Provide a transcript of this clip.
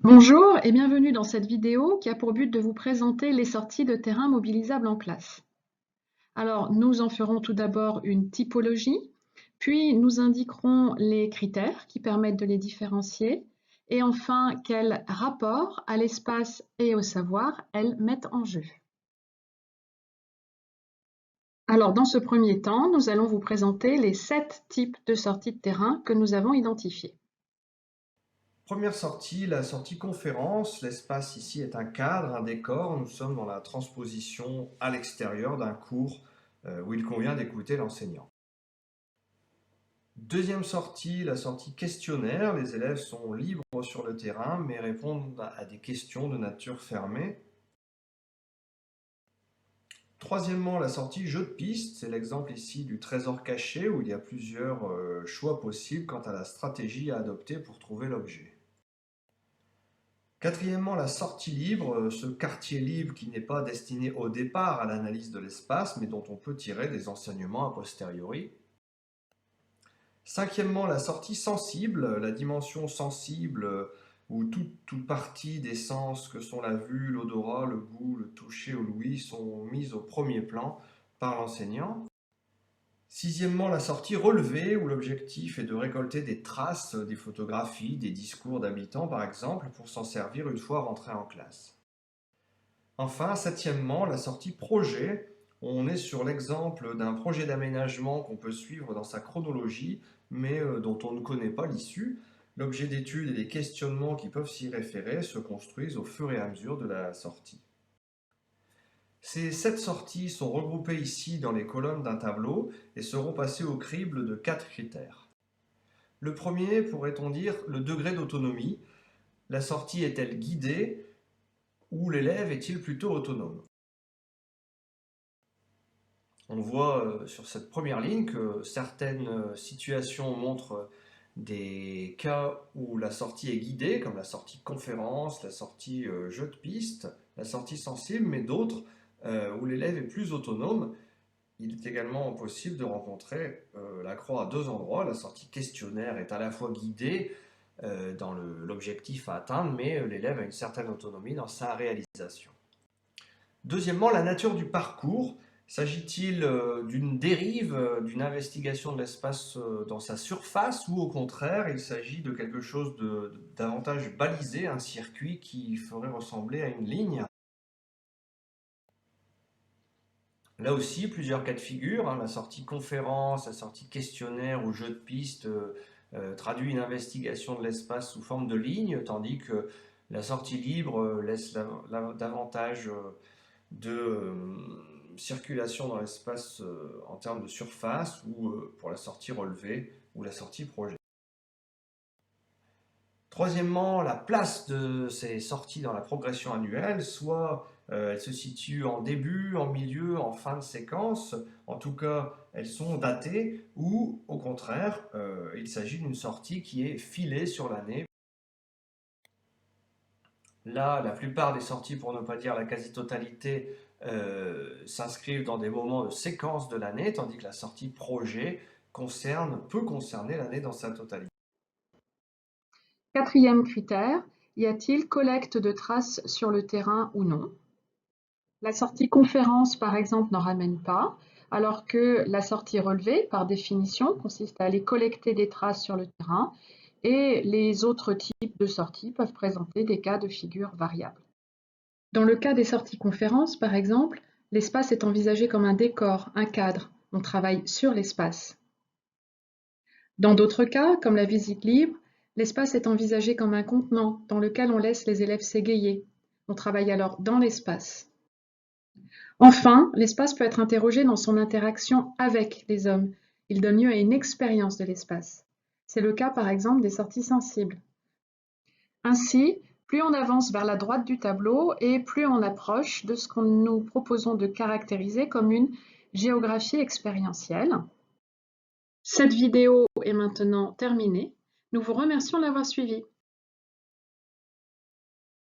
Bonjour et bienvenue dans cette vidéo qui a pour but de vous présenter les sorties de terrain mobilisables en classe. Alors, nous en ferons tout d'abord une typologie, puis nous indiquerons les critères qui permettent de les différencier, et enfin, quel rapport à l'espace et au savoir elles mettent en jeu. Alors, dans ce premier temps, nous allons vous présenter les 7 types de sorties de terrain que nous avons identifiés. Première sortie, la sortie conférence. L'espace ici est un cadre, un décor. Nous sommes dans la transposition à l'extérieur d'un cours où il convient d'écouter l'enseignant. Deuxième sortie, la sortie questionnaire. Les élèves sont libres sur le terrain mais répondent à des questions de nature fermée. Troisièmement, la sortie jeu de piste. C'est l'exemple ici du trésor caché où il y a plusieurs choix possibles quant à la stratégie à adopter pour trouver l'objet. Quatrièmement, la sortie libre, ce quartier libre qui n'est pas destiné au départ à l'analyse de l'espace, mais dont on peut tirer des enseignements a posteriori. Cinquièmement, la sortie sensible, la dimension sensible où toute partie des sens que sont la vue, l'odorat, le goût, le toucher ou l'ouïe sont mises au premier plan par l'enseignant. Sixièmement, la sortie relevée, où l'objectif est de récolter des traces, des photographies, des discours d'habitants par exemple, pour s'en servir une fois rentré en classe. Enfin, septièmement, la sortie projet. On est sur l'exemple d'un projet d'aménagement qu'on peut suivre dans sa chronologie, mais dont on ne connaît pas l'issue. L'objet d'étude et les questionnements qui peuvent s'y référer se construisent au fur et à mesure de la sortie. Ces 7 sorties sont regroupées ici dans les colonnes d'un tableau et seront passées au crible de 4 critères. Le premier, pourrait-on dire, le degré d'autonomie. La sortie est-elle guidée ou l'élève est-il plutôt autonome? On voit sur cette première ligne que certaines situations montrent des cas où la sortie est guidée, comme la sortie conférence, la sortie jeu de piste, la sortie sensible, mais d'autres où l'élève est plus autonome. Il est également possible de rencontrer la croix à deux endroits. La sortie questionnaire est à la fois guidée dans l'objectif à atteindre, mais l'élève a une certaine autonomie dans sa réalisation. Deuxièmement, la nature du parcours. S'agit-il d'une dérive, d'une investigation de l'espace dans sa surface, ou au contraire, il s'agit de quelque chose de davantage balisé, un circuit qui ferait ressembler à une ligne? Là aussi, plusieurs cas de figure, hein, la sortie conférence, la sortie questionnaire ou jeu de piste traduit une investigation de l'espace sous forme de ligne, tandis que la sortie libre laisse davantage de circulation dans l'espace en termes de surface, ou pour la sortie relevée ou la sortie projet. Troisièmement, la place de ces sorties dans la progression annuelle, soit elles se situent en début, en milieu, en fin de séquence, en tout cas elles sont datées, ou au contraire, il s'agit d'une sortie qui est filée sur l'année. Là, la plupart des sorties, pour ne pas dire la quasi-totalité, s'inscrivent dans des moments de séquence de l'année, tandis que la sortie projet peut concerner l'année dans sa totalité. Quatrième critère, y a-t-il collecte de traces sur le terrain ou non? La sortie conférence, par exemple, n'en ramène pas, alors que la sortie relevée, par définition, consiste à aller collecter des traces sur le terrain, et les autres types de sorties peuvent présenter des cas de figure variables. Dans le cas des sorties conférences, par exemple, l'espace est envisagé comme un décor, un cadre. On travaille sur l'espace. Dans d'autres cas, comme la visite libre, l'espace est envisagé comme un contenant dans lequel on laisse les élèves s'égayer. On travaille alors dans l'espace. Enfin, l'espace peut être interrogé dans son interaction avec les hommes. Il donne lieu à une expérience de l'espace. C'est le cas par exemple des sorties sensibles. Ainsi, plus on avance vers la droite du tableau et plus on approche de ce que nous proposons de caractériser comme une géographie expérientielle. Cette vidéo est maintenant terminée. Nous vous remercions de l'avoir suivie.